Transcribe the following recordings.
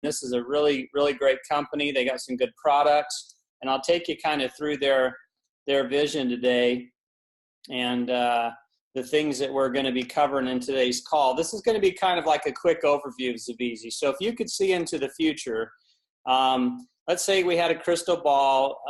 This is a really, really great company. They got some good products, and I'll take you kind of through their vision today and the things that we're going to be covering in today's call. This is going to be kind of like a quick overview of Zivizi. So if you could see into the future, let's say we had a crystal ball.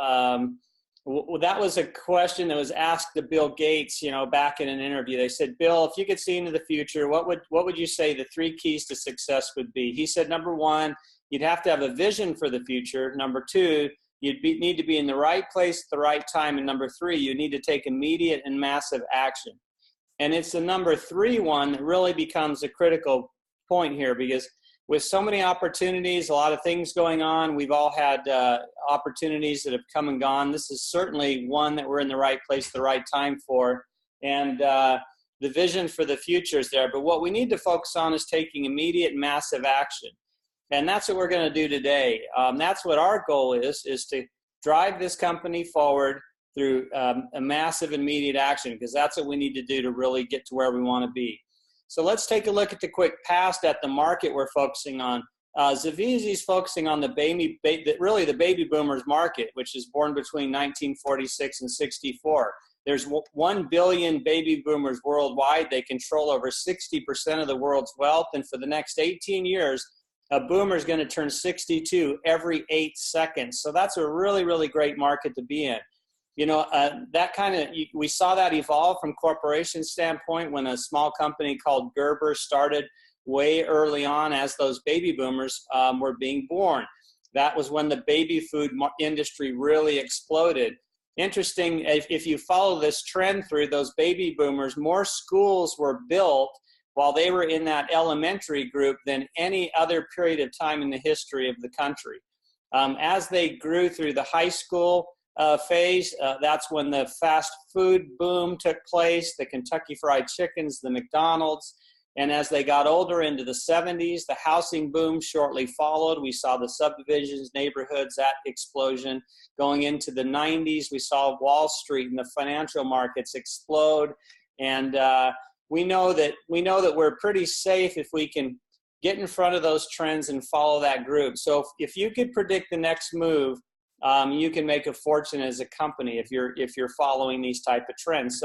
That was a question that was asked to Bill Gates, back in an interview. They said, Bill, if you could see into the future, what would you say the 3 keys to success would be? He said, number 1, you'd have to have a vision for the future. Number 2, need to be in the right place at the right time. And number 3, you need to take immediate and massive action. And it's the number 3 one that really becomes a critical point here, because with so many opportunities, a lot of things going on, we've all had opportunities that have come and gone. This is certainly one that we're in the right place at the right time for. And the vision for the future is there. But what we need to focus on is taking immediate, massive action. And that's what we're going to do today. That's what our goal is to drive this company forward through a massive, immediate action, because that's what we need to do to really get to where we want to be. So let's take a look at the quick past at the market we're focusing on. Zivizi is focusing on the baby boomers market, which is born between 1946 and 64. There's 1 billion baby boomers worldwide. They control over 60% of the world's wealth. And for the next 18 years, a boomer is going to turn 62 every 8 seconds. So that's a really, really great market to be in. We saw that evolve from corporation standpoint when a small company called Gerber started way early on as those baby boomers were being born. That was when the baby food industry really exploded. Interesting, if you follow this trend through those baby boomers, more schools were built while they were in that elementary group than any other period of time in the history of the country. As they grew through the high school phase, that's when the fast food boom took place, the Kentucky Fried Chickens, the McDonald's. And as they got older into the 70s, the housing boom shortly followed. We saw the subdivisions, neighborhoods, that explosion. Going into the 90s, we saw Wall Street and the financial markets explode. And we know that we're pretty safe if we can get in front of those trends and follow that group. So if you could predict the next move, you can make a fortune as a company if you're following these type of trends.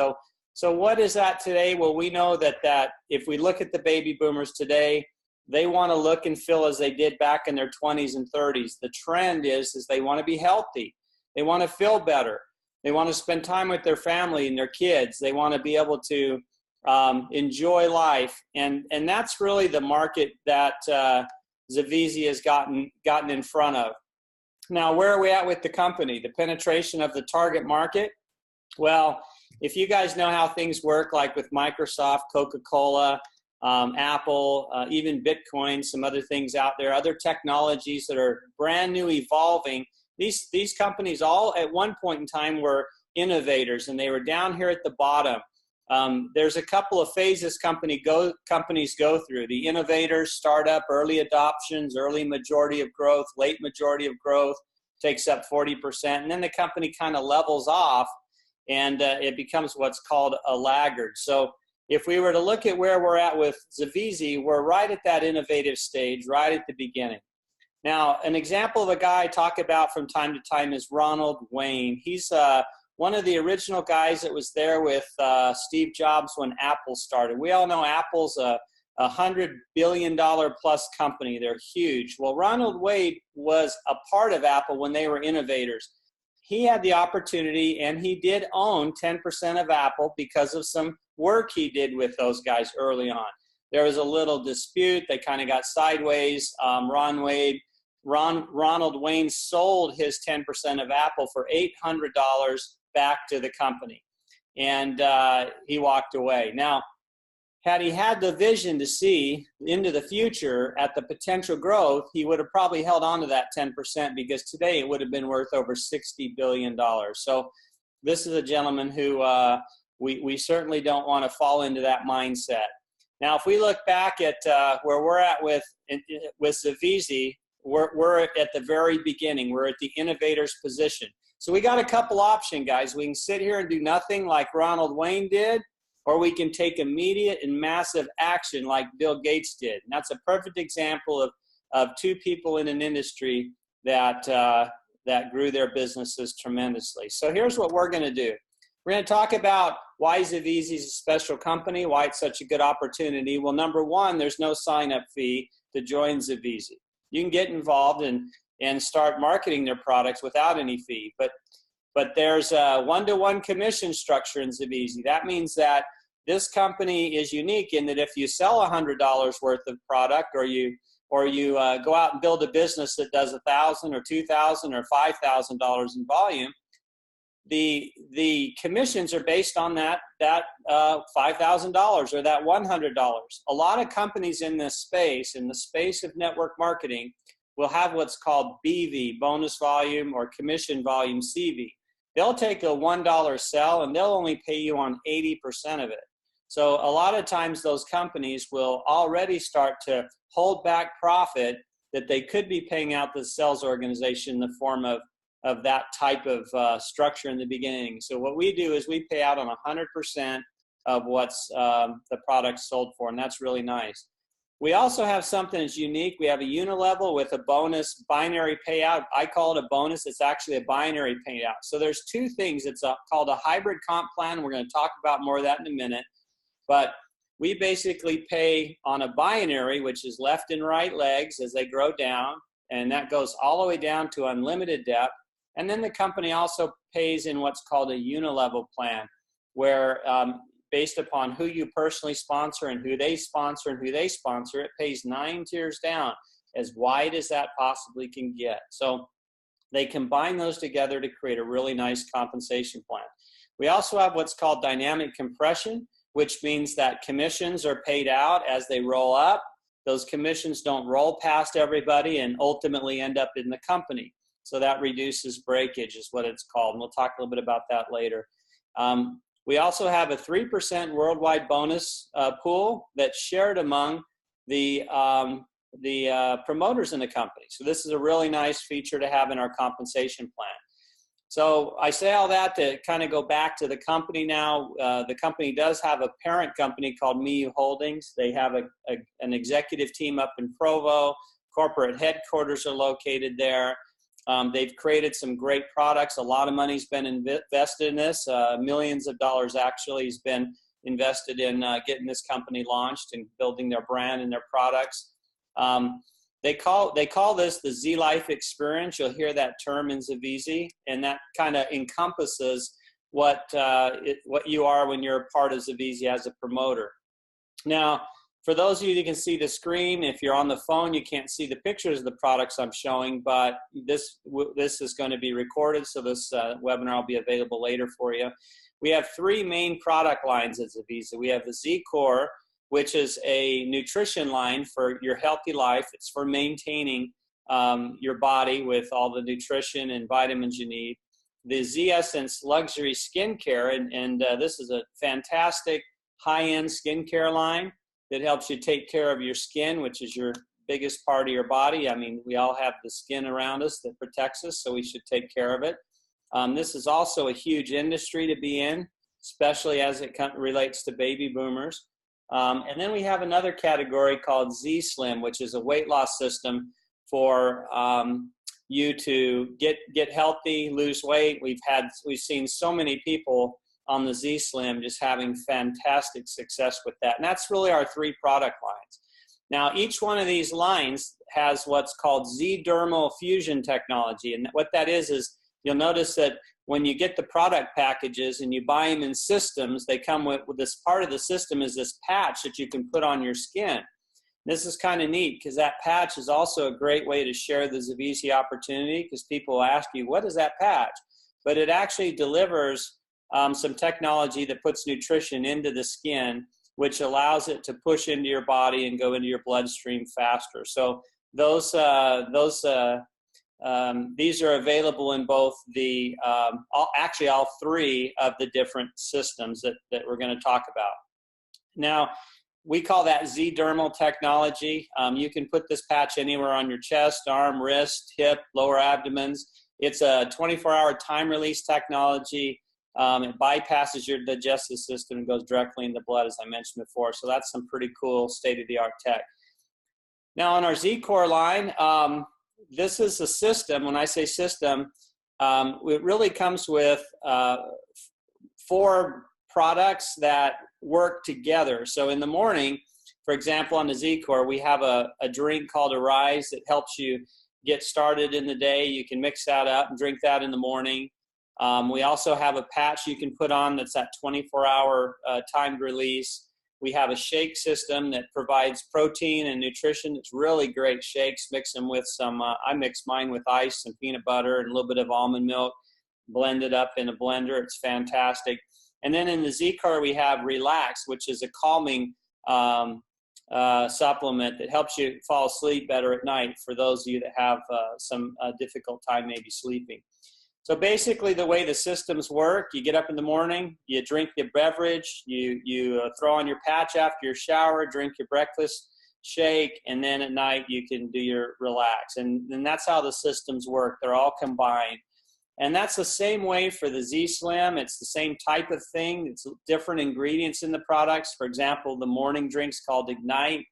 So what is that today? Well, we know that if we look at the baby boomers today, they want to look and feel as they did back in their 20s and 30s. The trend is they want to be healthy. They want to feel better. They want to spend time with their family and their kids. They want to be able to enjoy life. And that's really the market that Zivizi has gotten in front of. Now, where are we at with the company? The penetration of the target market? Well, if you guys know how things work, like with Microsoft, Coca-Cola, Apple, even Bitcoin, some other things out there, other technologies that are brand new, evolving, these companies all at one point in time were innovators, and they were down here at the bottom. There's a couple of phases companies go through. The innovators, startup, early adoptions, early majority of growth, late majority of growth, takes up 40%. And then the company kind of levels off, and it becomes what's called a laggard. So if we were to look at where we're at with Zivizi, we're right at that innovative stage, right at the beginning. Now, an example of a guy I talk about from time to time is Ronald Wayne. He's one of the original guys that was there with Steve Jobs when Apple started. We all know Apple's a $100 billion plus company. They're huge. Well, Ronald Wayne was a part of Apple when they were innovators. He had the opportunity, and he did own 10% of Apple because of some work he did with those guys early on. There was a little dispute. They kind of got sideways. Ronald Wayne sold his 10% of Apple for $800 back to the company, and he walked away. Now, had he had the vision to see into the future at the potential growth, he would have probably held on to that 10%, because today it would have been worth over $60 billion. So this is a gentleman who we certainly don't want to fall into that mindset. Now, if we look back at where we're at with Zivizi, we're at the very beginning. We're at the innovator's position. So we got a couple options, guys. We can sit here and do nothing like Ronald Wayne did, or we can take immediate and massive action like Bill Gates did. And that's a perfect example of two people in an industry that, that grew their businesses tremendously. So here's what we're going to do. We're going to talk about why Zivizi is a special company, why it's such a good opportunity. Well, number one, there's no sign-up fee to join Zivizi. You can get involved and start marketing their products without any fee. But there's a one-to-one commission structure in Zivizi. That means that this company is unique in that if you sell $100 worth of product, or you go out and build a business that does $1,000 or $2,000 or $5,000 in volume, the commissions are based on that $5,000 or that $100. A lot of companies in this space, in the space of network marketing, will have what's called BV, bonus volume, or commission volume CV. They'll take a $1 sell and they'll only pay you on 80% of it. So a lot of times those companies will already start to hold back profit that they could be paying out the sales organization in the form of that type of structure in the beginning. So what we do is we pay out on 100% of what's the product sold for, and that's really nice. We also have something that's unique. We have a unilevel with a bonus binary payout. I call it a bonus. It's actually a binary payout. So there's two things. It's called a hybrid comp plan. We're going to talk about more of that in a minute. But we basically pay on a binary, which is left and right legs as they grow down, and that goes all the way down to unlimited depth. And then the company also pays in what's called a unilevel plan, where based upon who you personally sponsor and who they sponsor and who they sponsor, it pays 9 tiers down, as wide as that possibly can get. So they combine those together to create a really nice compensation plan. We also have what's called dynamic compression, which means that commissions are paid out as they roll up. Those commissions don't roll past everybody and ultimately end up in the company. So that reduces breakage is what it's called. And we'll talk a little bit about that later. We also have a 3% worldwide bonus pool that's shared among the promoters in the company. So this is a really nice feature to have in our compensation plan. So I say all that to kind of go back to the company now. The company does have a parent company called MIU Holdings. They have an executive team up in Provo. Corporate headquarters are located there. They've created some great products. A lot of money's been invested in this. Millions of dollars actually has been invested in getting this company launched and building their brand and their products. They call this the Z Life experience. You'll hear that term in Zivizi, and that kind of encompasses what you are when you're a part of Zivizi as a promoter. Now, for those of you that can see the screen, if you're on the phone, you can't see the pictures of the products I'm showing, but this is going to be recorded, so this webinar will be available later for you. We have 3 main product lines at Zivizi. We have the Z Core, which is a nutrition line for your healthy life. It's for maintaining your body with all the nutrition and vitamins you need. The Z Essence Luxury Skincare, and this is a fantastic high-end skincare line that helps you take care of your skin, which is your biggest part of your body. I mean, we all have the skin around us that protects us, so we should take care of it. This is also a huge industry to be in, especially as it relates to baby boomers. And then we have another category called Z Slim, which is a weight loss system for you to get healthy, lose weight. We've seen so many people on the Z Slim just having fantastic success with that. And that's really our 3 product lines. Now, each one of these lines has what's called Z Dermal Fusion technology. And what that is you'll notice that when you get the product packages and you buy them in systems, they come with this part of the system is this patch that you can put on your skin. This is kind of neat because that patch is also a great way to share the Zivizi opportunity, because people ask you, what is that patch? But it actually delivers some technology that puts nutrition into the skin, which allows it to push into your body and go into your bloodstream faster. So these are available in both the all 3 of the different systems that we're going to talk about. Now, we call that Z Dermal technology. You can put this patch anywhere on your chest, arm, wrist, hip, lower abdomens. It's a 24-hour time release technology. It bypasses your digestive system and goes directly into blood, as I mentioned before. So that's some pretty cool state-of-the-art tech. Now on our Z-Core line, this is a system. When I say system, it really comes with 4 products that work together. So in the morning, for example, on the Z-Core, we have a drink called Arise that helps you get started in the day. You can mix that up and drink that in the morning. We also have a patch you can put on that's that 24-hour timed release. We have a shake system that provides protein and nutrition. It's really great shakes. Mix them with some, I mix mine with ice and peanut butter and a little bit of almond milk, blend it up in a blender. It's fantastic. And then in the Z-Core, we have Relax, which is a calming supplement that helps you fall asleep better at night for those of you that have some difficult time maybe sleeping. So basically the way the systems work, you get up in the morning, you drink your beverage, you throw on your patch after your shower, drink your breakfast shake, and then at night you can do your Relax. And that's how the systems work. They're all combined. And that's the same way for the Z-Slim. It's the same type of thing. It's different ingredients in the products. For example, the morning drink's called Ignite.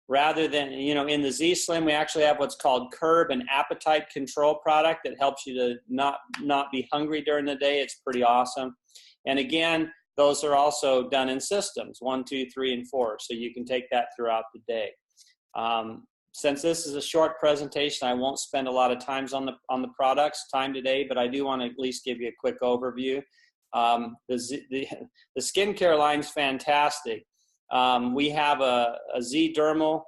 Rather than, in the Z-Slim, we actually have what's called Curb, an appetite control product that helps you to not be hungry during the day. It's pretty awesome. And again, those are also done in systems, 1, 2, 3, and 4. So you can take that throughout the day. Since this is a short presentation, I won't spend a lot of time on the products today, but I do want to at least give you a quick overview. The skincare line's fantastic. We have a Z Dermal,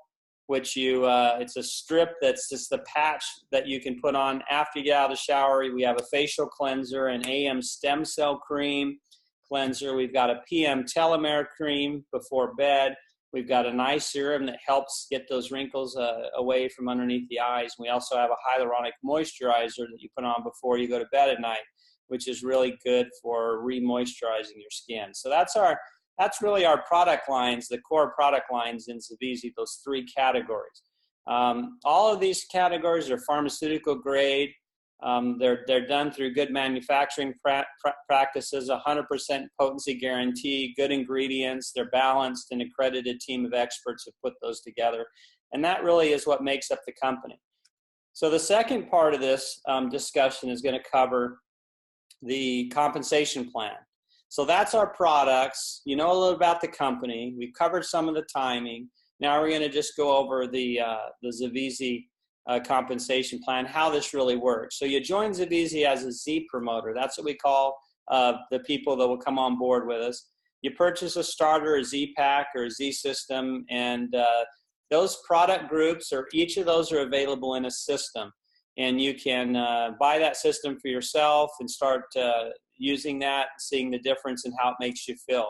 which it's a strip that's just the patch that you can put on after you get out of the shower. We have a facial cleanser, an AM stem cell cream cleanser. We've got a PM telomere cream before bed. We've got an eye serum that helps get those wrinkles away from underneath the eyes. We also have a hyaluronic moisturizer that you put on before you go to bed at night, which is really good for re-moisturizing your skin. So that's really our product lines, the core product lines in Zivizi, those 3 categories. All of these categories are pharmaceutical grade. They're done through good manufacturing practices, 100% potency guarantee, good ingredients. They're balanced, an accredited team of experts have put those together. And that really is what makes up the company. So the second part of this discussion is going to cover the compensation plan. So that's our products. You know a little about the company. We've covered some of the timing. Now we're going to just go over the Zivizi compensation plan, how this really works. So you join Zivizi as a Z promoter. That's what we call the people that will come on board with us. You purchase a starter, a Z pack, or a Z system, and those product groups, or each of those, are available in a system. And you can buy that system for yourself and start using that, seeing the difference in how it makes you feel.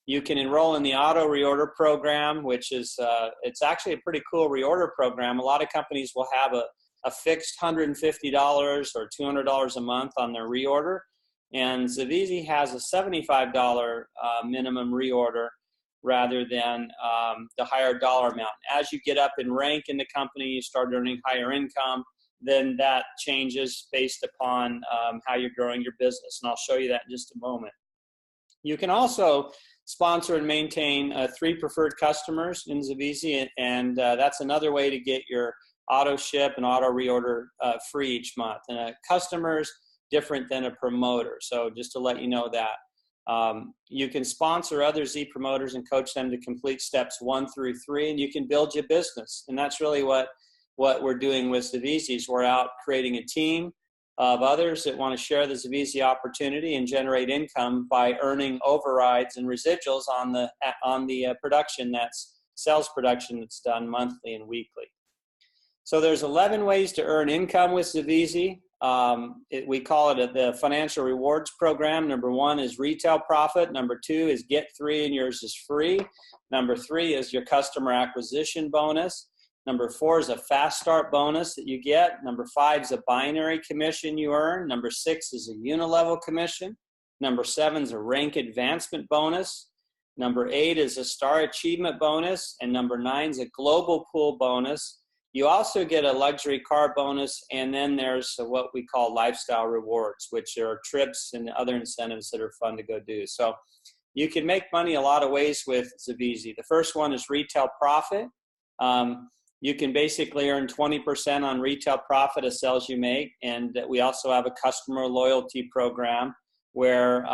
You can enroll in the auto reorder program, which is, it's actually a pretty cool reorder program. A lot of companies will have a fixed $150 or $200 a month on their reorder. And Zivizi has a $75 minimum reorder rather than the higher dollar amount. As you get up in rank in the company, you start earning higher income, then that changes based upon how you're growing your business. And I'll show you that in just a moment. You can also sponsor and maintain 3 preferred customers in Zivizi, and that's another way to get your auto ship and auto reorder free each month. And a customer's different than a promoter, so just to let you know that. You can sponsor other Z promoters and coach them to complete steps 1 through 3, and you can build your business. And that's really what we're doing with Zivizi. Is we're out creating a team of others that want to share the Zivizi opportunity and generate income by earning overrides and residuals on the production, that's sales production, that's done monthly and weekly. So there's 11 ways to earn income with Zivizi. We call it the financial rewards program. Number 1 is retail profit. Number 2 is get 3 and yours is free. Number 3 is your customer acquisition bonus. Number 4 is a fast start bonus that you get. Number 5 is a binary commission you earn. Number 6 is a unilevel commission. Number 7 is a rank advancement bonus. Number 8 is a star achievement bonus. And number 9 is a global pool bonus. You also get a luxury car bonus, and then there's what we call lifestyle rewards, which are trips and other incentives that are fun to go do. So you can make money a lot of ways with Zivizi. The first one is retail profit. You can basically earn 20% on retail profit of sales you make. And we also have a customer loyalty program where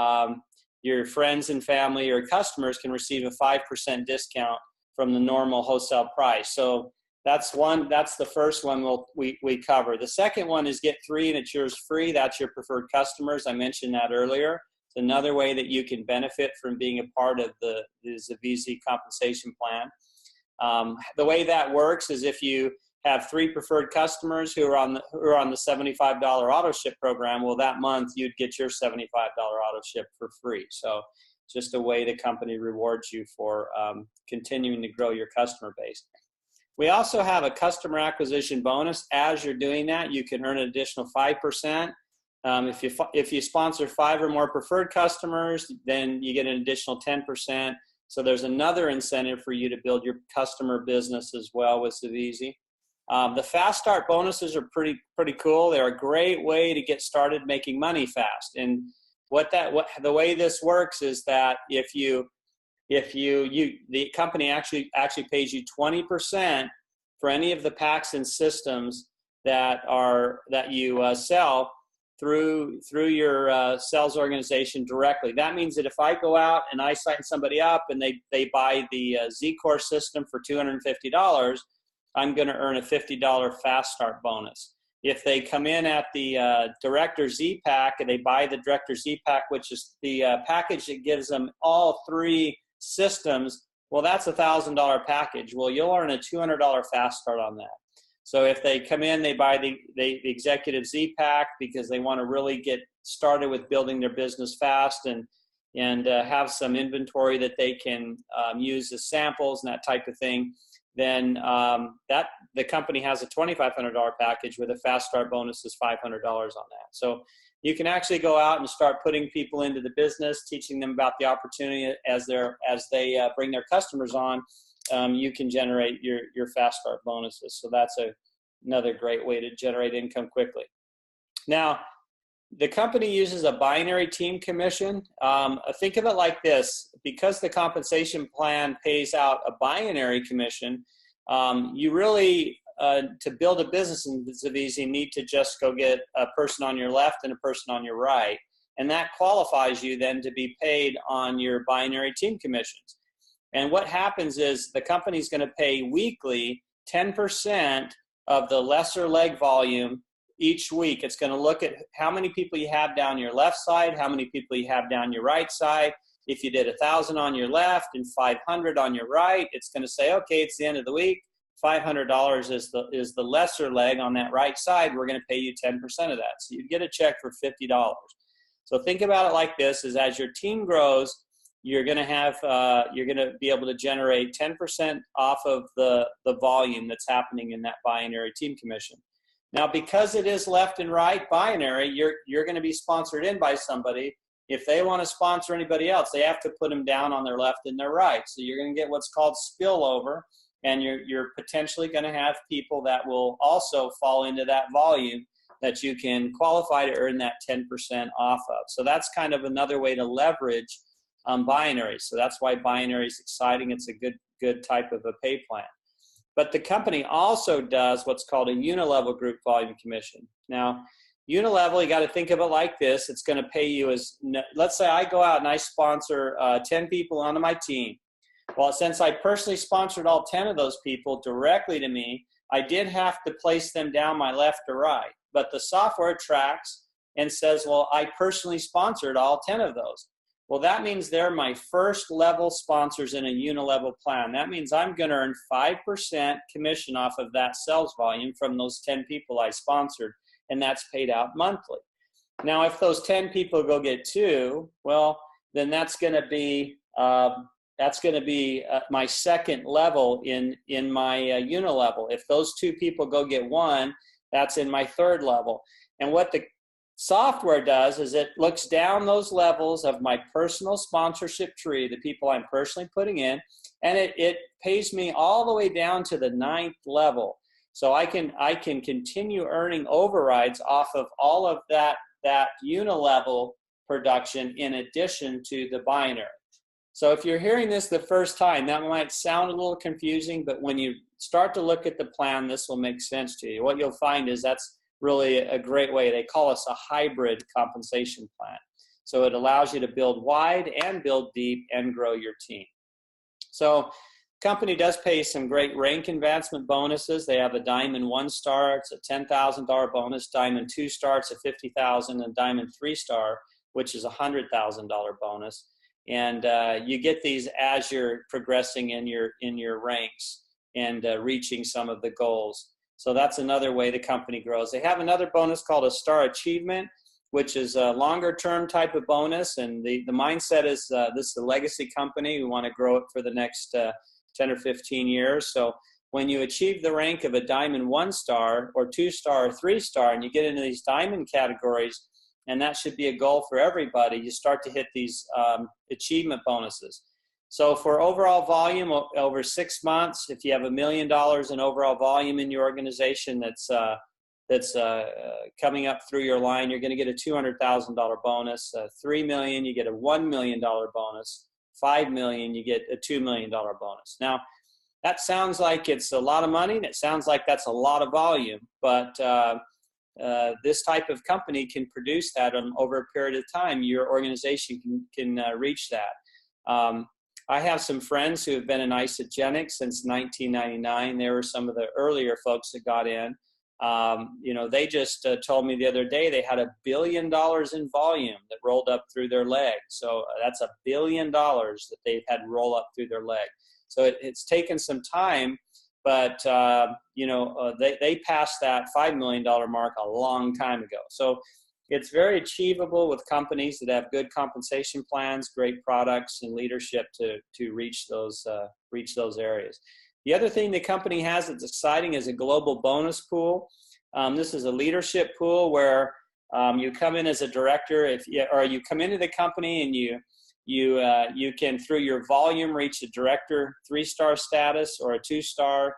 your friends and family or customers can receive a 5% discount from the normal wholesale price. So that's the first one we cover. The second one is get 3 and it's yours free. That's your preferred customers. I mentioned that earlier. It's another way that you can benefit from being a part of the Zivizi compensation plan. The way that works is if you have 3 preferred customers who are on the $75 auto ship program, well, that month you'd get your $75 auto ship for free. So just a way the company rewards you for continuing to grow your customer base. We also have a customer acquisition bonus. As you're doing that, you can earn an additional 5%. If you sponsor 5 or more preferred customers, then you get an additional 10%. So there's another incentive for you to build your customer business as well with Zivizi. The fast start bonuses are pretty cool. They're a great way to get started making money fast. And the way this works is that if the company actually pays you 20% for any of the packs and systems that you sell through your sales organization directly. That means that if I go out and I sign somebody up and they buy the Z-Core system for $250, I'm going to earn a $50 fast start bonus. If they come in at the Director Z-Pack and they buy the Director Z-Pack, which is the package that gives them all 3 systems, well, that's a $1,000 package. Well, you'll earn a $200 fast start on that. So if they come in, they buy the Executive Z-Pack because they want to really get started with building their business fast and have some inventory that they can use as samples and that type of thing, then the company has a $2,500 package with a fast start bonus is $500 on that. So you can actually go out and start putting people into the business, teaching them about the opportunity as they bring their customers on. You can generate your fast start bonuses. So that's another great way to generate income quickly. Now, the company uses a binary team commission. Think of it like this. Because the compensation plan pays out a binary commission, you really, to build a business in Zivizi, need to just go get a person on your left and a person on your right. And that qualifies you then to be paid on your binary team commissions. And what happens is the company's going to pay weekly 10% of the lesser leg volume each week. It's going to look at how many people you have down your left side, how many people you have down your right side. If you did 1,000 on your left and 500 on your right, it's going to say, okay, it's the end of the week. $500 is the lesser leg on that right side. We're going to pay you 10% of that. So you get a check for $50. So think about it like this: is as your team grows, you're going to be able to generate 10% off of the volume that's happening in that binary team commission. Now, because it is left and right binary, you're going to be sponsored in by somebody. If they want to sponsor anybody else, they have to put them down on their left and their right. So you're going to get what's called spillover, and you're potentially going to have people that will also fall into that volume that you can qualify to earn that 10% off of. So that's kind of another way to leverage binary. So that's why binary is exciting. It's a good type of a pay plan. But the company also does what's called a unilevel group volume commission. Now, unilevel, you got to think of it like this. It's going to pay you as, let's say I go out and I sponsor 10 people onto my team. Well, since I personally sponsored all 10 of those people directly to me, I did have to place them down my left or right. But the software tracks and says, well, I personally sponsored all 10 of those. Well, that means they're my first level sponsors in a unilevel plan. That means I'm going to earn 5% commission off of that sales volume from those 10 people I sponsored, and that's paid out monthly. Now, if those 10 people go get 2, well, then that's going to be my second level in my unilevel. If those 2 people go get 1, that's in my third level. And what the software does is it looks down those levels of my personal sponsorship tree, the people I'm personally putting in, and it pays me all the way down to the 9th level. So I can continue earning overrides off of all of that unilevel production in addition to the binary. So if you're hearing this the first time, that might sound a little confusing, but when you start to look at the plan. This will make sense to you. What you'll find is that's really a great way. They call us a hybrid compensation plan. So it allows you to build wide and build deep and grow your team. So company does pay some great rank advancement bonuses. They have a Diamond 1-star, it's a $10,000 bonus. Diamond 2-star, it's a $50,000, and Diamond 3-star, which is a $100,000 bonus. And you get these as you're progressing in your ranks and reaching some of the goals. So that's another way the company grows. They have another bonus called a Star Achievement, which is a longer-term type of bonus. And the mindset is this is a legacy company. We want to grow it for the next 10 or 15 years. So when you achieve the rank of a Diamond 1-star or 2-star or 3-star, and you get into these Diamond categories, and that should be a goal for everybody, you start to hit these achievement bonuses. So for overall volume over 6 months, if you have $1 million in overall volume in your organization that's coming up through your line, you're going to get a $200,000 bonus. $3 million, you get a $1 million bonus. $5 million, you get a $2 million bonus. Now, that sounds like it's a lot of money, and it sounds like that's a lot of volume, but this type of company can produce that over a period of time. Your organization can reach that. I have some friends who have been in Isogenics since 1999. They were some of the earlier folks that got in. They just told me the other day they had $1 billion in volume that rolled up through their leg. So that's $1 billion that they've had roll up through their leg. So it's taken some time, but they passed that $5 million mark a long time ago. So it's very achievable with companies that have good compensation plans, great products, and leadership to reach those areas. The other thing the company has that's exciting is a global bonus pool. This is a leadership pool where you come in as a director, or you come into the company and you can, through your volume, reach a director 3-star status or a 2-star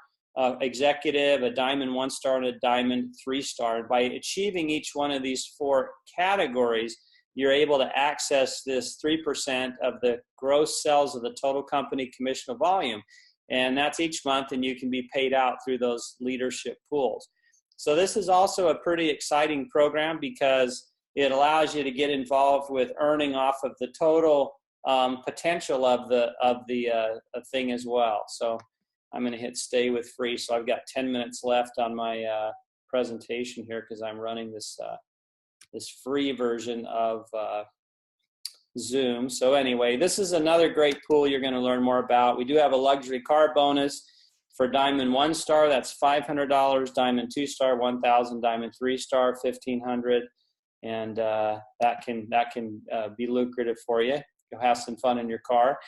executive, a Diamond 1-star, and a Diamond 3-star. By achieving each one of these 4 categories, you're able to access this 3% of the gross sales of the total company commissionable volume. And that's each month, and you can be paid out through those leadership pools. So this is also a pretty exciting program because it allows you to get involved with earning off of the total potential of the thing as well. So I'm going to hit stay with free. So I've got 10 minutes left on my presentation here because I'm running this free version of Zoom. So anyway, this is another great pool you're going to learn more about. We do have a luxury car bonus for Diamond 1-star. That's $500. Diamond 2-star, $1,000. Diamond 3-star, $1,500. And that can be lucrative for you. You'll have some fun in your car.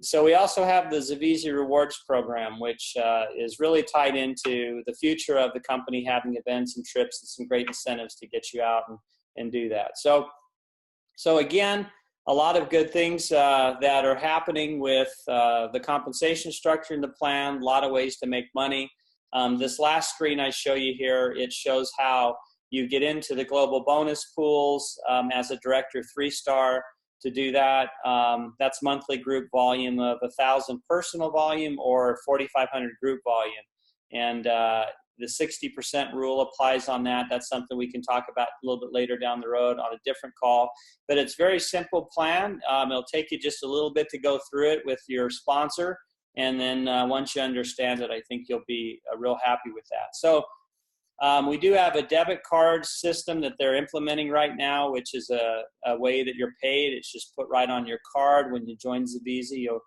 So we also have the Zivizi Rewards program, which is really tied into the future of the company, having events and trips and some great incentives to get you out and do that. So again, a lot of good things that are happening with the compensation structure in the plan, a lot of ways to make money. This last screen I show you here, it shows how you get into the global bonus pools as a director 3-star. To do that, that's monthly group volume of 1,000 personal volume or 4,500 group volume. And the 60% rule applies on that. That's something we can talk about a little bit later down the road on a different call. But it's a very simple plan. It'll take you just a little bit to go through it with your sponsor. And then once you understand it, I think you'll be real happy with that. So we do have a debit card system that they're implementing right now, which is a way that you're paid. It's just put right on your card. When you join Zivizi, you'll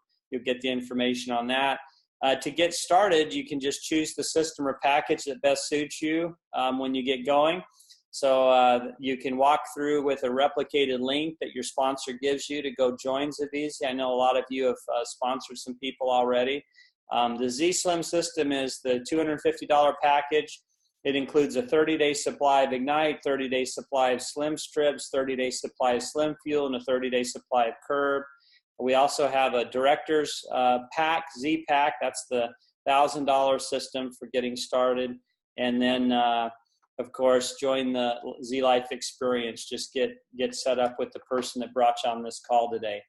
get the information on that. To get started, you can just choose the system or package that best suits you when you get going. So you can walk through with a replicated link that your sponsor gives you to go join Zivizi. I know a lot of you have sponsored some people already. The Z-Slim system is the $250 package. It includes a 30-day supply of Ignite, 30-day supply of Slim Strips, 30-day supply of Slim Fuel, and a 30-day supply of Curb. We also have a Director's Pack, Z-Pack. That's the $1,000 system for getting started. And then, of course, join the Z-Life experience. Just get set up with the person that brought you on this call today.